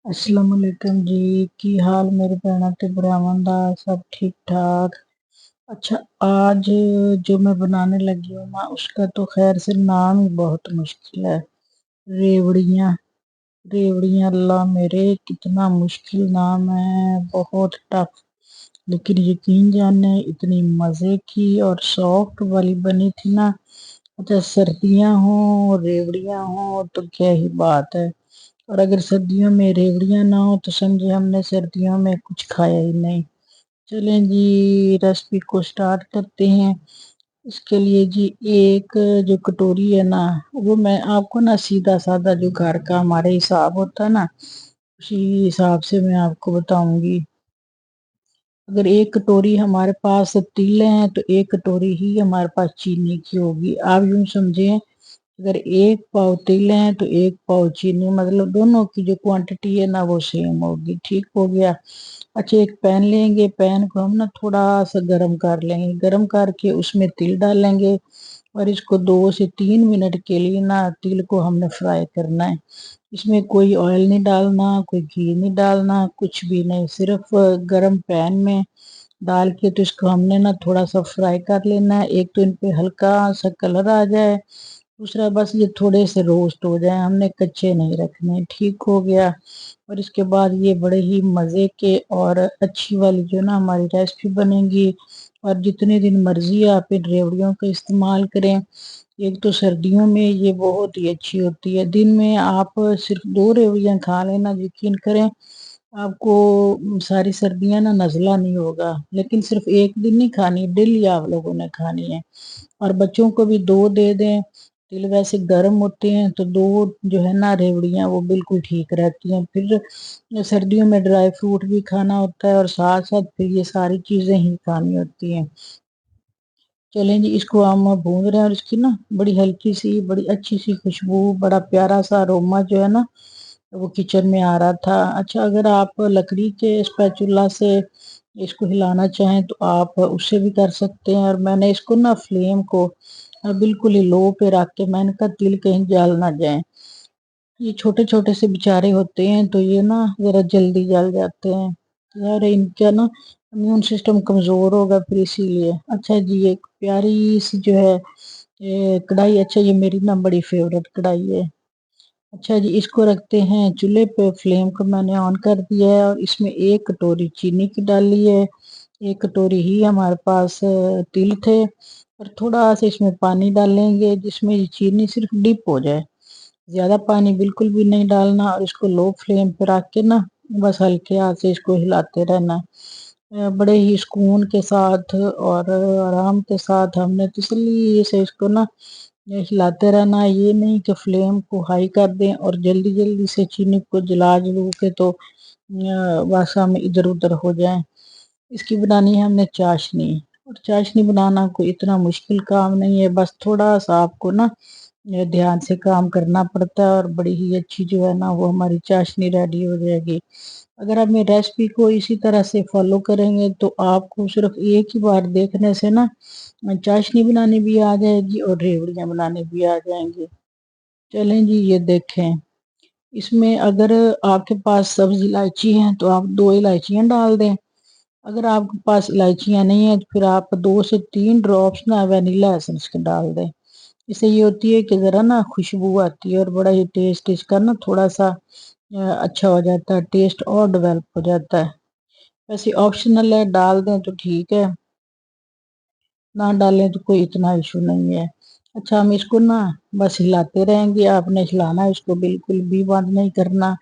अस्सलाम वालेकुम जी। की हाल मेरे भैनों ते भरावां दा? सब ठीक ठाक। अच्छा, आज जो मैं बनाने लगी हूँ ना उसका तो खैर से नाम ही बहुत मुश्किल है। रेवड़ियाँ। रेवड़ियाँ, अल्लाह मेरे कितना मुश्किल नाम है, बहुत टफ। लेकिन यकीन जाने इतनी मज़े की और सॉफ्ट वाली बनी थी ना। अच्छा, सर्दियाँ हो रेवड़ियाँ हो तो क्या ही बात है। और अगर सर्दियों में रेवड़ियाँ ना हो तो समझे हमने सर्दियों में कुछ खाया ही नहीं। चलें जी, रेसिपी को स्टार्ट करते हैं। इसके लिए जी एक जो कटोरी है ना, वो मैं आपको ना सीधा साधा जो घर का हमारे हिसाब होता है ना, उसी हिसाब से मैं आपको बताऊंगी। अगर एक कटोरी हमारे पास तिल हैं तो एक कटोरी ही हमारे पास चीनी की होगी। आप यूं समझें, अगर एक पाव तिल है तो एक पाव चीनी, मतलब दोनों की जो क्वांटिटी है ना वो सेम होगी। ठीक हो गया। अच्छा, एक पैन लेंगे, पैन को हम ना थोड़ा सा गर्म कर लेंगे, गर्म करके उसमें तिल डालेंगे और इसको 2 से 3 मिनट के लिए ना तिल को हमने फ्राई करना है। इसमें कोई ऑयल नहीं डालना, कोई घी नहीं डालना, कुछ भी नहीं, सिर्फ गर्म पैन में डाल के तो इसको हमने ना थोड़ा सा फ्राई कर लेना है। एक तो इन पे हल्का सा कलर आ जाए, दूसरा बस ये थोड़े से रोस्ट हो जाए, हमने कच्चे नहीं रखने। ठीक हो गया। और इसके बाद ये बड़े ही मज़े के और अच्छी वाली जो ना हमारी रेसिपी बनेगी। और जितने दिन मर्जी आप इन रेवड़ियों का इस्तेमाल करें। एक तो सर्दियों में ये बहुत ही अच्छी होती है। दिन में आप सिर्फ 2 रेवड़ियाँ खा लेना, यकीन करें आपको सारी सर्दियाँ ना नज़ला नहीं होगा। लेकिन सिर्फ एक दिन नहीं खानी, डेली आप लोगों ने खानी है। और बच्चों को भी 2 दे दें। तिल वैसे गर्म होते हैं तो 2 जो है ना रेवड़ियाँ वो बिल्कुल ठीक रहती हैं। फिर सर्दियों में ड्राई फ्रूट भी खाना होता है और साथ साथ फिर ये सारी चीज़ें ही खानी होती हैं। चलें जी, इसको हम भून रहे हैं और इसकी ना बड़ी हल्की सी बड़ी अच्छी सी खुशबू, बड़ा प्यारा सा अरोमा जो है ना वो किचन में आ रहा था। अच्छा, अगर आप लकड़ी के स्पैचुला से इसको हिलाना चाहें तो आप उससे भी कर सकते हैं। और मैंने इसको ना फ्लेम को बिल्कुल ही लो पे रख के, मैंने कहा तिल कहीं जल ना जाए। ये छोटे छोटे से बेचारे होते हैं तो ये ना जरा जल्दी जल जाते हैं, यार इनका ना इम्यून सिस्टम कमजोर होगा फिर इसीलिए। अच्छा जी, एक प्यारी सी जो है ये कढ़ाई, अच्छा ये मेरी ना बड़ी फेवरेट कढ़ाई है। अच्छा जी, इसको रखते हैं चूल्हे पे, फ्लेम को मैंने ऑन कर दिया है और इसमें 1 कटोरी चीनी की डाली है। 1 कटोरी ही हमारे पास तिल थे। और थोड़ा सा इसमें पानी डालेंगे जिसमें ये चीनी सिर्फ डिप हो जाए, ज़्यादा पानी बिल्कुल भी नहीं डालना। और इसको लो फ्लेम पे रख के ना बस हल्के हाथ से इसको हिलाते रहना। बड़े ही सुकून के साथ और आराम के साथ हमने तसल्ली से इसको ना ये हिलाते रहना। ये नहीं कि फ्लेम को हाई कर दें और जल्दी जल्दी से चीनी को जला जलू के तो बस हम इधर उधर हो जाएं। इसकी बनानी है हमने चाशनी। और चाशनी बनाना कोई इतना मुश्किल काम नहीं है, बस थोड़ा सा आपको ना ये ध्यान से काम करना पड़ता है और बड़ी ही अच्छी जो है ना वो हमारी चाशनी रेडी हो जाएगी। अगर आप मेरी रेसिपी को इसी तरह से फॉलो करेंगे तो आपको सिर्फ एक ही बार देखने से ना चाशनी बनानी भी आ जाएगी और रेवड़ियाँ बनाने भी आ जाएंगी। चलें जी, ये देखें। इसमें अगर आपके पास सब्ज इलायची है तो आप 2 इलायचियाँ डाल दें। अगर आपके पास इलायचियाँ नहीं है तो फिर आप 2 से 3 ड्रॉप्स ना वनीला एसेंस के डाल दें। इससे ये होती है कि ज़रा ना खुशबू आती है और बड़ा ही टेस्ट इसका ना थोड़ा सा अच्छा हो जाता है, टेस्ट और डेवलप हो जाता है। वैसे ऑप्शनल है, डाल दें तो ठीक है, ना डालें तो कोई इतना इशू नहीं है। अच्छा, हम इसको ना बस हिलाते रहेंगे, आपने हिलाना है इसको, बिल्कुल भी बंद नहीं करना।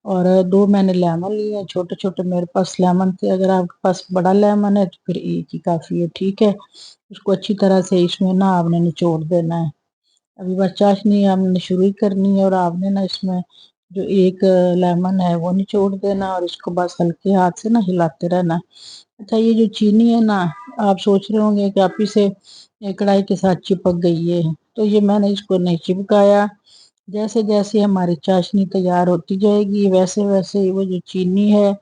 और 2 मैंने लेमन लिए हैं, छोटे छोटे मेरे पास लेमन थे। अगर आपके पास बड़ा लेमन है तो फिर एक ही काफ़ी है। ठीक है, उसको अच्छी तरह से इसमें ना आपने निचोड़ देना है। अभी बस चाशनी हमने शुरू ही करनी है और आपने ना इसमें जो एक लेमन है वो निचोड़ देना और इसको बस हल्के हाथ से ना हिलाते रहना। अच्छा, ये जो चीनी है ना, आप सोच रहे होंगे कि आप इसे कढ़ाई के साथ चिपक गई है, तो ये मैंने इसको नहीं चिपकाया। जैसे जैसे हमारी चाशनी तैयार होती जाएगी वैसे वैसे वो जो चीनी है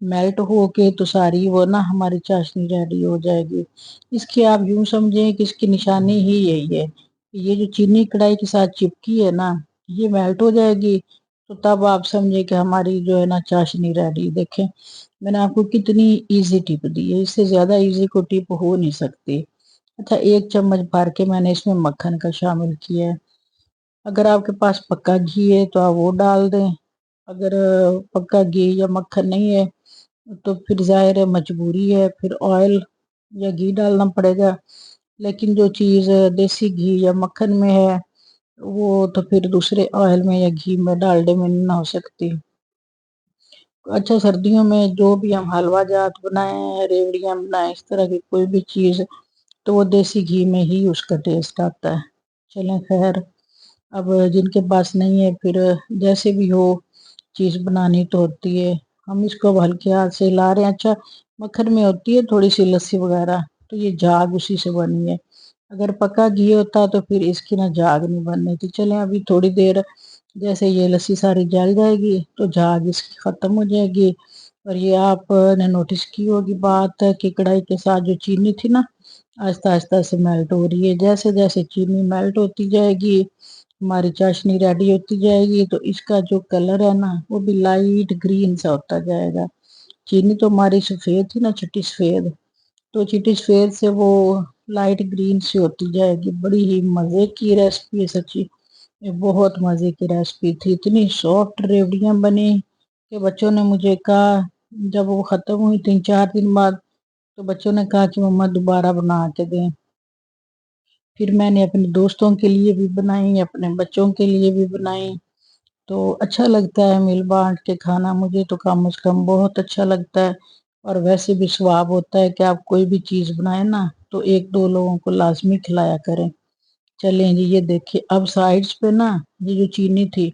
मेल्ट हो के तो सारी वो ना हमारी चाशनी रेडी हो जाएगी। इसकी आप यूं समझें कि इसकी निशानी ही यही है, ये जो चीनी कढ़ाई के साथ चिपकी है ना ये मेल्ट हो जाएगी تو تب آپ سمجھے کہ ہماری جو ہے نا چاشنی ریڈی. دیکھیں میں نے آپ کو کتنی ایزی ٹپ دی ہے، اس سے زیادہ ایزی کو ٹپ ہو نہیں سکتی. اچھا 1 چمچ بھر کے میں نے اس میں مکھن کا شامل کیا ہے. اگر آپ کے پاس پکا گھی ہے تو آپ وہ ڈال دیں، اگر پکا گھی یا مکھن نہیں ہے تو پھر ظاہر ہے مجبوری ہے، پھر آئل یا گھی ڈالنا پڑے گا. لیکن جو چیز دیسی گھی یا مکھن میں ہے وہ تو پھر دوسرے آئل میں یا گھی میں ڈالڈے میں نہ ہو سکتی. اچھا سردیوں میں جو بھی ہم حلوہ جات بنائیں، ریوڑیاں بنائیں، اس طرح کی کوئی بھی چیز تو وہ دیسی گھی میں ہی اس کا ٹیسٹ آتا ہے. چلیں خیر، اب جن کے پاس نہیں ہے پھر جیسے بھی ہو چیز بنانی تو ہوتی ہے. ہم اس کو ہلکے ہاتھ سے ہلا رہے ہیں. اچھا مکھن میں ہوتی ہے تھوڑی سی لسی وغیرہ تو یہ جھاگ اسی سے بنی ہے. اگر پکا گھی ہوتا تو پھر اس کی نہ جھاگ نہیں بننی تھی. چلیں ابھی تھوڑی دیر جیسے یہ لسی ساری جل جائے گی تو جھاگ اس کی ختم ہو جائے گی. اور یہ آپ نے نوٹس کی ہوگی بات کہ کڑھائی کے ساتھ جو چینی تھی نا آہستہ آہستہ سے میلٹ ہو رہی ہے. جیسے جیسے چینی میلٹ ہوتی جائے گی ہماری چاشنی ریڈی ہوتی جائے گی تو اس کا جو کلر ہے نا وہ بھی لائٹ گرین سا ہوتا جائے گا. چینی تو ہماری سفید تھی نا، چٹی سفید، تو چٹی سفید سے وہ لائٹ گرین سی ہوتی جائے گی. بڑی ہی مزے کی ریسپی ہے سچی، یہ بہت مزے کی ریسپی تھی. اتنی سافٹ ریوڑیاں بنی کہ بچوں نے مجھے کہا جب وہ ختم ہوئی 3-4 دن بعد تو بچوں نے کہا کہ مما دوبارہ بنا کے دیں. پھر میں نے اپنے دوستوں کے لیے بھی بنائی، اپنے بچوں کے لیے بھی بنائی. تو اچھا لگتا ہے مل بانٹ کے کھانا، مجھے تو کم از کم بہت اچھا لگتا ہے. اور ویسے بھی ثواب ہوتا ہے کہ آپ کوئی بھی چیز بنائیں نا تو 1-2 لوگوں کو لازمی کھلایا کریں. چلیں جی یہ دیکھیے اب سائڈس پہ نا یہ جو چینی تھی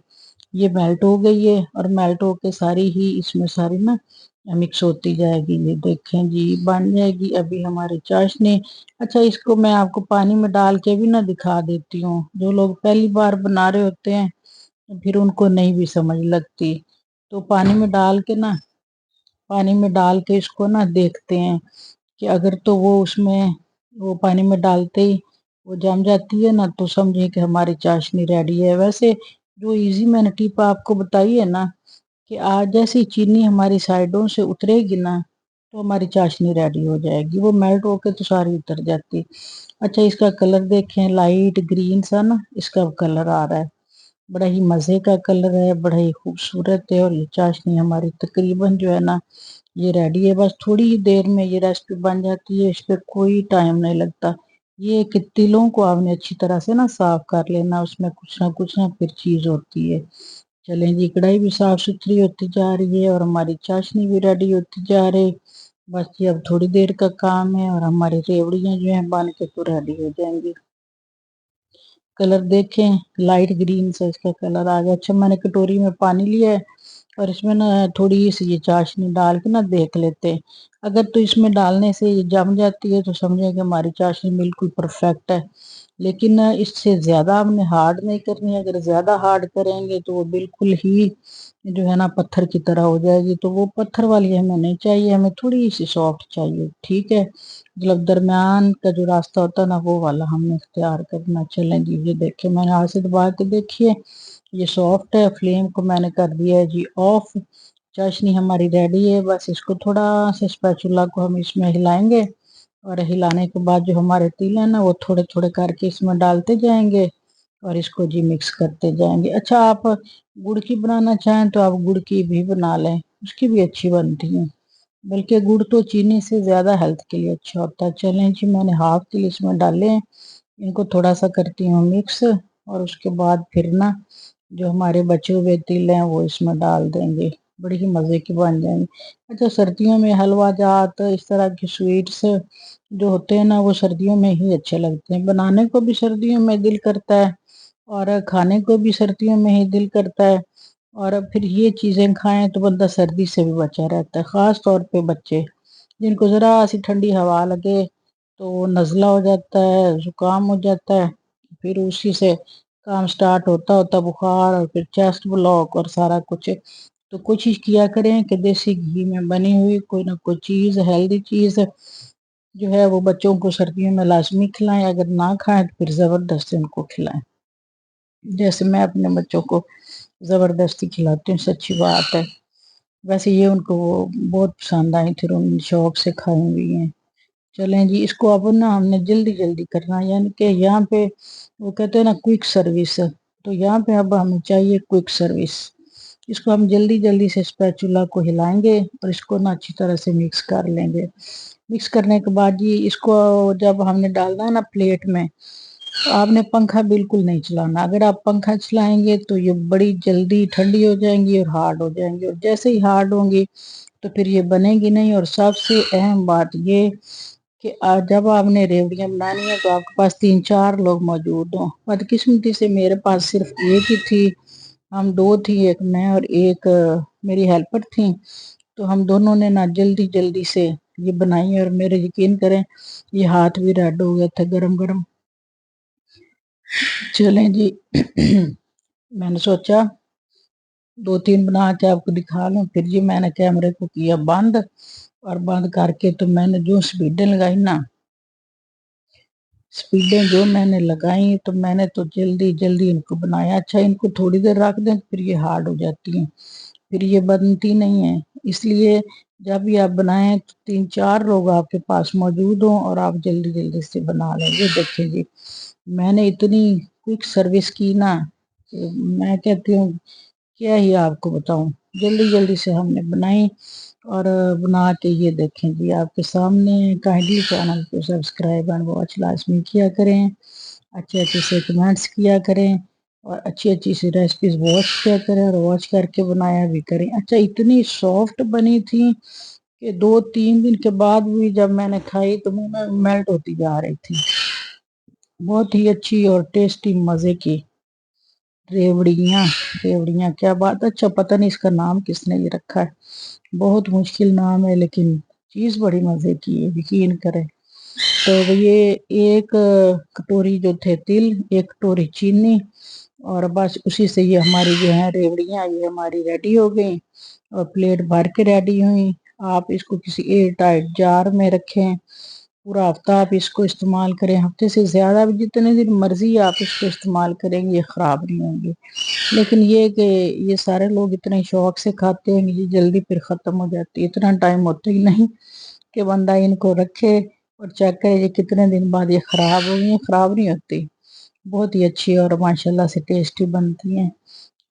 یہ میلٹ ہو گئی ہے اور میلٹ ہو کے ساری ہی اس میں ساری نا مکس ہوتی جائے گی. یہ دیکھیں جی بن جائے گی ابھی ہماری چاشنی. اچھا اس کو میں آپ کو پانی میں ڈال کے بھی نہ دکھا دیتی ہوں. جو لوگ پہلی بار بنا رہے ہوتے ہیں پھر ان کو نہیں بھی سمجھ لگتی تو پانی میں ڈال کے نا پانی میں ڈال کے اس کو نا دیکھتے ہیں کہ اگر تو وہ اس میں وہ پانی میں ڈالتے ہی وہ جم جاتی ہے نا تو سمجھے کہ ہماری چاشنی ریڈی ہے. ویسے جو ایزی میں نے ٹپ آپ کو بتائی ہے نا کہ آج جیسی چینی ہماری سائڈوں سے اترے گی نا تو ہماری چاشنی ریڈی ہو جائے گی. وہ میلٹ ہو کے تو ساری اتر جاتی. اچھا اس کا کلر دیکھیں لائٹ گرین سا نا اس کا کلر آ رہا ہے. بڑا ہی مزے کا کلر ہے، بڑا ہی خوبصورت ہے. اور یہ چاشنی ہماری تقریباً جو ہے نا یہ ریڈی ہے. بس تھوڑی ہی دیر میں یہ ریسپی بن جاتی ہے، اس پہ کوئی ٹائم نہیں لگتا. یہ کہ تلوں کو آپ نے اچھی طرح سے نا صاف کر لینا، اس میں کچھ نہ پھر چیز ہوتی ہے. چلیں جی کڑھائی بھی صاف ستھری ہوتی جا رہی ہے اور ہماری چاشنی بھی ریڈی ہوتی جا رہی. بس یہ اب تھوڑی دیر کا کام ہے اور ہماری ریوڑیاں جو ہیں بن کے تو ریڈی ہو جائیں گی. کلر دیکھیں لائٹ گرین سے اس کا کلر آ گیا. اچھا میں نے کٹوری میں پانی لیا ہے اور اس میں نا تھوڑی سی یہ چاشنی ڈال کے نا دیکھ لیتے. اگر تو اس میں ڈالنے سے یہ جم جاتی ہے تو سمجھیں کہ ہماری چاشنی بالکل پرفیکٹ ہے. لیکن اس سے زیادہ ہم نے ہارڈ نہیں کرنی. اگر زیادہ ہارڈ کریں گے تو وہ بالکل ہی جو ہے نا پتھر کی طرح ہو جائے گی. تو وہ پتھر والی ہمیں نہیں چاہیے، ہمیں تھوڑی سی سافٹ چاہیے. ٹھیک ہے مطلب درمیان کا جو راستہ ہوتا ہے نا وہ والا ہم نے اختیار کرنا. چلیں جی یہ دیکھیں میں نے ہاتھ سے دبا کے دیکھیے یہ سافٹ ہے. فلیم کو میں نے کر دیا ہے جی آف. چاشنی ہماری ریڈی ہے. بس اس کو تھوڑا سا اسپیچولا کو ہم اس میں ہلائیں گے اور ہلانے کے بعد جو ہمارے تل ہیں نا وہ تھوڑے تھوڑے کر کے اس میں ڈالتے جائیں گے اور اس کو جی مکس کرتے جائیں گے. اچھا آپ گڑ کی بنانا چاہیں تو آپ گڑ کی بھی بنا لیں، اس کی بھی اچھی بنتی ہیں. بلکہ گڑ تو چینی سے زیادہ ہیلتھ کے لیے اچھا ہوتا ہے. چلیں جی میں نے ہاف تل اس میں ڈالے ہیں، ان کو تھوڑا سا کرتی ہوں مکس اور اس کے بعد پھر نا جو ہمارے بچے ہوئے تل ہیں وہ اس میں ڈال دیں گے. بڑی ہی مزے کی بن جائیں گے. اچھا سردیوں میں حلوہ جات اس طرح کی سویٹس جو ہوتے ہیں نا وہ سردیوں میں ہی اچھے لگتے ہیں. بنانے کو بھی سردیوں میں دل کرتا ہے اور کھانے کو بھی سردیوں میں ہی دل کرتا ہے. اور پھر یہ چیزیں کھائیں تو بندہ سردی سے بھی بچا رہتا ہے. خاص طور پہ بچے جن کو ذرا سی ٹھنڈی ہوا لگے تو نزلہ ہو جاتا ہے، زکام ہو جاتا ہے. پھر اسی سے کام سٹارٹ ہوتا بخار اور پھر چیسٹ بلاک اور سارا کچھ. تو کوشش کیا کریں کہ دیسی گھی میں بنی ہوئی کوئی نہ کوئی چیز ہیلدی چیز جو ہے وہ بچوں کو سردیوں میں لازمی کھلائیں. اگر نہ کھائیں تو پھر زبردست ان کو کھلائیں. جیسے میں اپنے بچوں کو ज़बरदस्ती खिलाती हूँ, सच्ची बात है। वैसे ये उनको वो बहुत पसंद आई थी, उन्होंने शौक से खाई हुई हैं। चलें जी, इसको अब ना हमने जल्दी जल्दी करना है, यानी कि यहाँ पे वो कहते हैं ना क्विक सर्विस, तो यहाँ पे अब हमें चाहिए क्विक सर्विस। इसको हम जल्दी जल्दी से स्पैचुला को हिलाएंगे और इसको ना अच्छी तरह से मिक्स कर लेंगे। मिक्स करने के बाद जी इसको जब हमने डालना है ना प्लेट में, तो आपने पंखा बिल्कुल नहीं चलाना। अगर आप पंखा चलाएंगे तो ये बड़ी जल्दी ठंडी हो जाएंगी और हार्ड हो जाएंगी, और जैसे ही हार्ड होंगी तो फिर ये बनेगी नहीं। और सबसे अहम बात ये कि जब आपने रेवड़ियाँ बनानी है तो आपके पास 3-4 लोग मौजूद हों। बदकिस्मती से मेरे पास सिर्फ एक ही थी, हम दो थी, एक मैं और एक मेरी हेल्पर थी। तो हम दोनों ने ना जल्दी जल्दी से ये बनाई, और मेरे यकीन करें ये हाथ भी रेड हो गए थे गरम गरम। चलें जी मैंने सोचा 2-3 बना के आपको दिखा लूं। फिर जी मैंने कैमरे को किया बंद, और बंद करके तो मैंने जो स्पीडें लगाई ना, स्पीडें जो मैंने लगाई, तो मैंने तो जल्दी जल्दी इनको बनाया। अच्छा, इनको थोड़ी देर रख दें फिर ये हार्ड हो जाती हैं, फिर ये बनती नहीं है। इसलिए जब भी आप बनाएं तो 3-4 लोग आपके पास मौजूद हों और आप जल्दी जल्दी से बना लें। ये देखिए जी, मैंने इतनी क्विक सर्विस की ना कि मैं कहती हूँ क्या ही आपको बताऊं। जल्दी जल्दी से हमने बनाई और बना के ये देखें जी आपके सामने। काइंडली चैनल को सब्सक्राइब एंड वॉच लाजमी किया करें, अच्छे अच्छे से कमेंट्स किया करें, और अच्छी अच्छी सी रेसिपीज वॉच किया करें, और वॉच करके बनाया भी करें। अच्छा, इतनी सॉफ्ट बनी थी कि 2-3 दिन के बाद भी जब मैंने खाई तो मुंह में मेल्ट होती जा रही थी। बहुत ही अच्छी और टेस्टी मज़े की रेवड़ियाँ। रेवड़ियाँ क्या बात। अच्छा, पता नहीं इसका नाम किसने ये रखा है, बहुत मुश्किल नाम है, लेकिन चीज़ बड़ी मज़े की है, यकीन करें। तो ये एक कटोरी जो थे तिल, एक कटोरी चीनी, और बस उसी से ये हमारी जो है रेवड़ियाँ ये हमारी रेडी हो गई, और प्लेट भर के रेडी हुई। आप इसको किसी एयर टाइट जार में रखें, पूरा हफ्ता आप इसको इस्तेमाल करें, हफ्ते से ज़्यादा भी जितने दिन मर्जी आप इसको इस्तेमाल करेंगे, ये ख़राब नहीं होंगे। लेकिन ये कि ये सारे लोग इतने शौक से खाते हैं, ये जल्दी फिर ख़त्म हो जाती है। इतना टाइम होता ही नहीं कि बंदा इनको रखे और चेक करे ये कितने दिन बाद ये ख़राब हो गई हैं। ख़राब नहीं होती, बहुत ही अच्छी और माशाल्लाह से टेस्टी बनती हैं।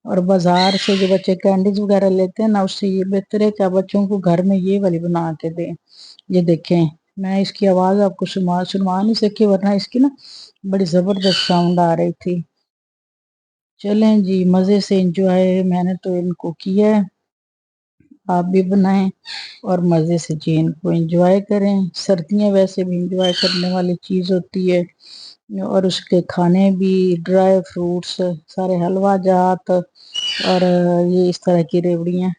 और बाज़ार से जो बच्चे कैंडीज वगैरह लेते हैं ना, उससे ये बेहतर है कि आप बच्चों को घर में ये वाली बना के दें। ये देखें, मैं इसकी आवाज़ आपको सुनवा नहीं सकी, वरना इसकी ना बड़ी ज़बरदस्त साउंड आ रही थी। चलें जी, मज़े से इंजॉय मैंने तो इनको किया है, आप भी बनाएं और मज़े से जी इनको इंजॉय करें। सर्दियाँ वैसे भी इंजॉय करने वाली चीज़ होती है, और उसके खाने भी ड्राई फ्रूट्स, सारे हलवा जात, और ये इस तरह की रेवड़ियाँ